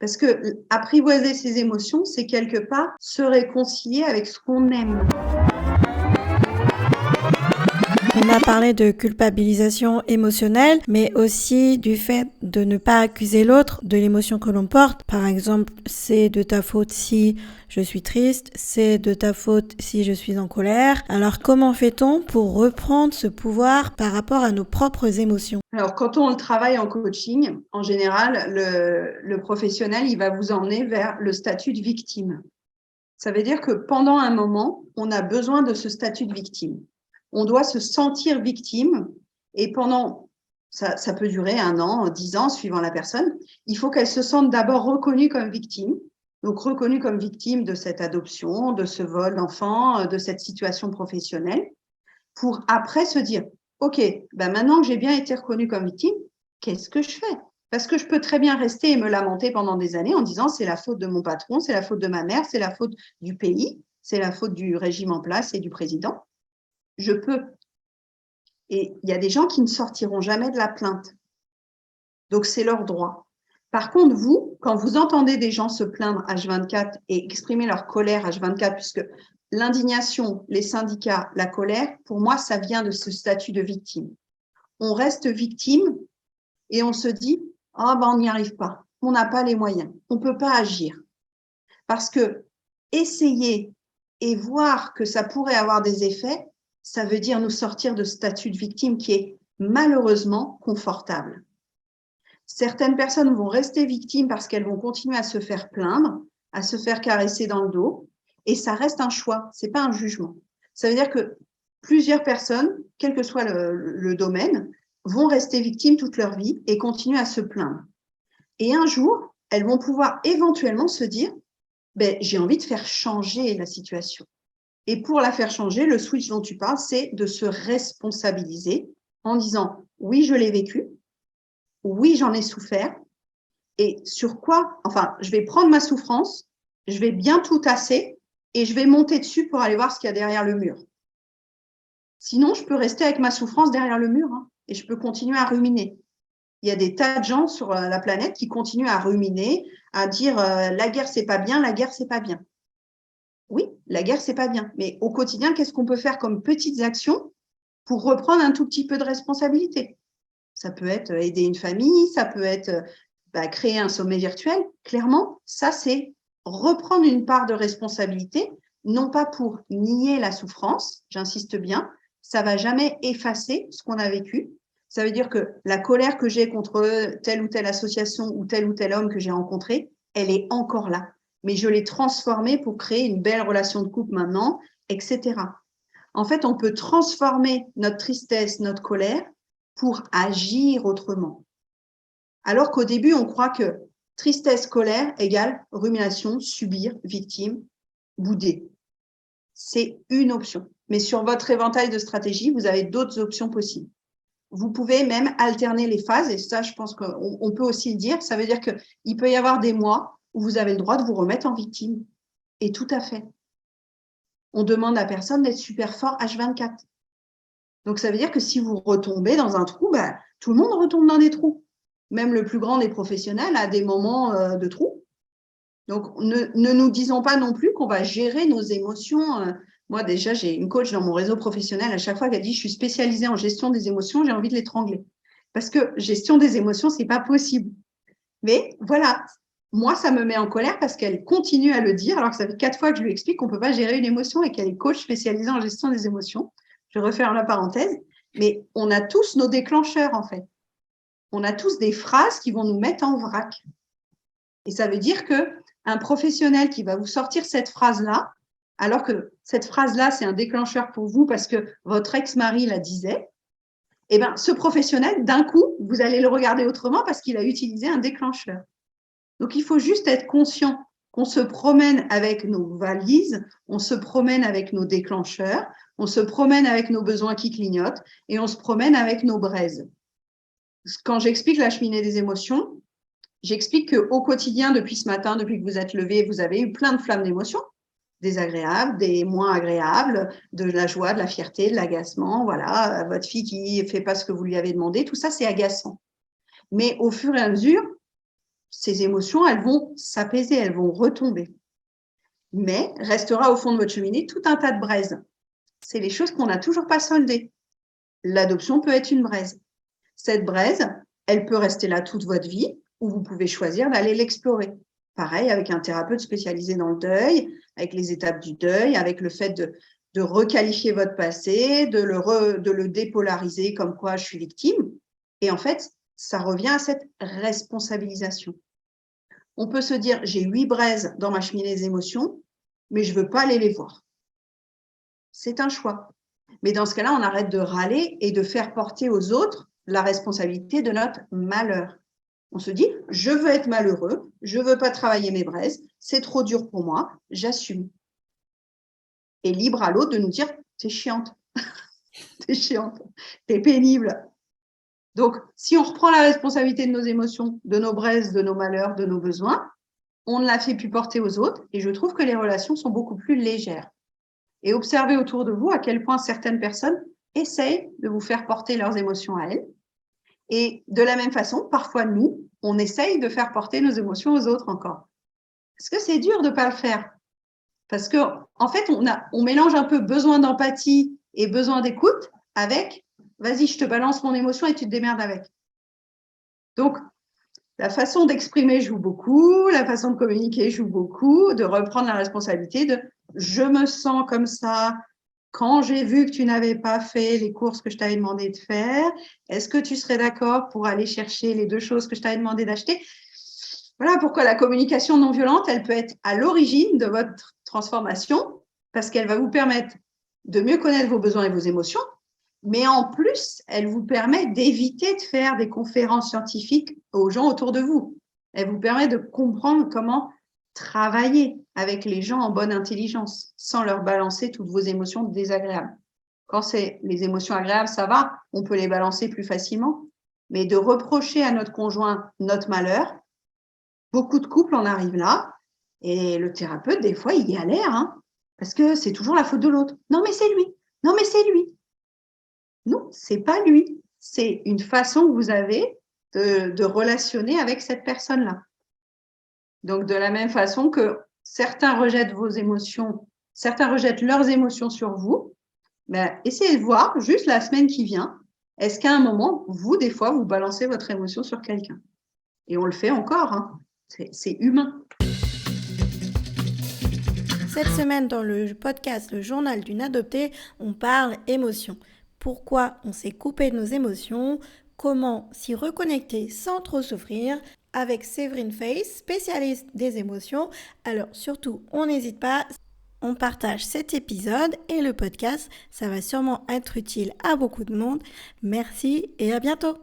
Parce que apprivoiser ses émotions, c'est quelque part se réconcilier avec ce qu'on aime. On a parlé de culpabilisation émotionnelle, mais aussi du fait de ne pas accuser l'autre de l'émotion que l'on porte. Par exemple, c'est de ta faute si je suis triste, c'est de ta faute si je suis en colère. Alors comment fait-on pour reprendre ce pouvoir par rapport à nos propres émotions? Alors, quand on travaille en coaching, en général, le professionnel, il va vous emmener vers le statut de victime. Ça veut dire que pendant un moment, on a besoin de ce statut de victime. On doit se sentir victime et ça peut durer 1 an, 10 ans, suivant la personne. Il faut qu'elle se sente d'abord reconnue comme victime. Donc, reconnue comme victime de cette adoption, de ce vol d'enfant, de cette situation professionnelle, pour après se dire, OK, ben maintenant que j'ai bien été reconnue comme victime, qu'est-ce que je fais? Parce que je peux très bien rester et me lamenter pendant des années en disant c'est la faute de mon patron, c'est la faute de ma mère, c'est la faute du pays, c'est la faute du régime en place et du président. Je peux. Et il y a des gens qui ne sortiront jamais de la plainte. Donc, c'est leur droit. Par contre, vous, quand vous entendez des gens se plaindre H24 et exprimer leur colère H24, puisque l'indignation, les syndicats, la colère, pour moi, ça vient de ce statut de victime. On reste victime et on se dit « Ah, ben, on n'y arrive pas, on n'a pas les moyens, on ne peut pas agir. » Parce que essayer et voir que ça pourrait avoir des effets, ça veut dire nous sortir de ce statut de victime qui est malheureusement confortable. Certaines personnes vont rester victimes parce qu'elles vont continuer à se faire plaindre, à se faire caresser dans le dos, et ça reste un choix, c'est pas un jugement. Ça veut dire que plusieurs personnes, quel que soit le domaine, vont rester victimes toute leur vie et continuer à se plaindre. Et un jour, elles vont pouvoir éventuellement se dire ben, j'ai envie de faire changer la situation. Et pour la faire changer, le switch dont tu parles, c'est de se responsabiliser en disant oui, je l'ai vécu, oui, j'en ai souffert, et sur quoi, enfin, je vais prendre ma souffrance, je vais bien tout tasser et je vais monter dessus pour aller voir ce qu'il y a derrière le mur. Sinon, je peux rester avec ma souffrance derrière le mur et je peux continuer à ruminer. Il y a des tas de gens sur la planète qui continuent à ruminer, à dire la guerre, c'est pas bien, la guerre, c'est pas bien. Oui, la guerre, c'est pas bien. Mais au quotidien, qu'est-ce qu'on peut faire comme petites actions pour reprendre un tout petit peu de responsabilité? Ça peut être aider une famille, ça peut être créer un sommet virtuel. Clairement, ça, c'est reprendre une part de responsabilité, non pas pour nier la souffrance, j'insiste bien, ça va jamais effacer ce qu'on a vécu. Ça veut dire que la colère que j'ai contre telle ou telle association ou tel homme que j'ai rencontré, elle est encore là. Mais je l'ai transformée pour créer une belle relation de couple maintenant, etc. En fait, on peut transformer notre tristesse, notre colère pour agir autrement. Alors qu'au début, on croit que tristesse, colère égale rumination, subir, victime, bouder. C'est une option. Mais sur votre éventail de stratégies, vous avez d'autres options possibles. Vous pouvez même alterner les phases, et ça, je pense qu'on peut aussi le dire. Ça veut dire qu'il peut y avoir des mois où vous avez le droit de vous remettre en victime. Et tout à fait. On demande à personne d'être super fort H24. Donc, ça veut dire que si vous retombez dans un trou, tout le monde retombe dans des trous. Même le plus grand des professionnels a des moments de trou. Donc, ne nous disons pas non plus qu'on va gérer nos émotions. Moi, déjà, j'ai une coach dans mon réseau professionnel. À chaque fois qu'elle dit « je suis spécialisée en gestion des émotions », j'ai envie de l'étrangler. Parce que gestion des émotions, c'est pas possible. Mais voilà, moi, ça me met en colère parce qu'elle continue à le dire, alors que ça fait 4 fois que je lui explique qu'on ne peut pas gérer une émotion et qu'elle est coach spécialisée en gestion des émotions. Je referme la parenthèse. Mais on a tous nos déclencheurs, en fait. On a tous des phrases qui vont nous mettre en vrac. Et ça veut dire qu'un professionnel qui va vous sortir cette phrase-là, alors que cette phrase-là, c'est un déclencheur pour vous parce que votre ex-mari la disait, eh bien, ce professionnel, d'un coup, vous allez le regarder autrement parce qu'il a utilisé un déclencheur. Donc, il faut juste être conscient qu'on se promène avec nos valises, on se promène avec nos déclencheurs, on se promène avec nos besoins qui clignotent et on se promène avec nos braises. Quand j'explique la cheminée des émotions, j'explique qu'au quotidien, depuis ce matin, depuis que vous êtes levé, vous avez eu plein de flammes d'émotions, des agréables, des moins agréables, de la joie, de la fierté, de l'agacement. Voilà, votre fille qui ne fait pas ce que vous lui avez demandé, tout ça, c'est agaçant. Mais au fur et à mesure, ces émotions, elles vont s'apaiser, elles vont retomber. Mais restera au fond de votre cheminée tout un tas de braises. C'est les choses qu'on n'a toujours pas soldées. L'adoption peut être une braise. Cette braise, elle peut rester là toute votre vie ou vous pouvez choisir d'aller l'explorer. Pareil avec un thérapeute spécialisé dans le deuil, avec les étapes du deuil, avec le fait de requalifier votre passé, de le dépolariser comme quoi je suis victime. Et en fait, ça revient à cette responsabilisation. On peut se dire, j'ai 8 braises dans ma cheminée des émotions, mais je ne veux pas aller les voir. C'est un choix. Mais dans ce cas-là, on arrête de râler et de faire porter aux autres la responsabilité de notre malheur. On se dit, je veux être malheureux, je ne veux pas travailler mes braises, c'est trop dur pour moi, j'assume. Et libre à l'autre de nous dire, t'es chiante, t'es chiante, t'es pénible. Donc, si on reprend la responsabilité de nos émotions, de nos braises, de nos malheurs, de nos besoins, on ne la fait plus porter aux autres et je trouve que les relations sont beaucoup plus légères. Et observez autour de vous à quel point certaines personnes essayent de vous faire porter leurs émotions à elles. Et de la même façon, parfois nous, on essaye de faire porter nos émotions aux autres encore. Parce que c'est dur de ne pas le faire. Parce que en fait, on mélange un peu besoin d'empathie et besoin d'écoute avec vas-y, je te balance mon émotion et tu te démerdes avec. Donc, la façon d'exprimer joue beaucoup, la façon de communiquer joue beaucoup, de reprendre la responsabilité de je me sens comme ça quand j'ai vu que tu n'avais pas fait les courses que je t'avais demandé de faire. Est-ce que tu serais d'accord pour aller chercher les 2 choses que je t'avais demandé d'acheter? Voilà pourquoi la communication non violente, elle peut être à l'origine de votre transformation parce qu'elle va vous permettre de mieux connaître vos besoins et vos émotions, mais en plus, elle vous permet d'éviter de faire des conférences scientifiques aux gens autour de vous. Elle vous permet de comprendre comment travailler avec les gens en bonne intelligence, sans leur balancer toutes vos émotions désagréables. Quand c'est les émotions agréables, ça va, on peut les balancer plus facilement. Mais de reprocher à notre conjoint notre malheur, beaucoup de couples en arrivent là, et le thérapeute, des fois, il galère, parce que c'est toujours la faute de l'autre. Non, mais c'est lui. Non, mais c'est lui. Non, c'est pas lui. C'est une façon que vous avez de relationner avec cette personne-là. Donc, de la même façon que certains rejettent vos émotions, certains rejettent leurs émotions sur vous, essayez de voir, juste la semaine qui vient, est-ce qu'à un moment, vous, des fois, vous balancez votre émotion sur quelqu'un? Et on le fait encore, c'est humain. Cette semaine, dans le podcast Le Journal d'une adoptée, on parle émotion. Pourquoi on s'est coupé de nos émotions, comment s'y reconnecter sans trop souffrir, avec Séverine Face, spécialiste des émotions. Alors surtout, on n'hésite pas, on partage cet épisode et le podcast, ça va sûrement être utile à beaucoup de monde. Merci et à bientôt.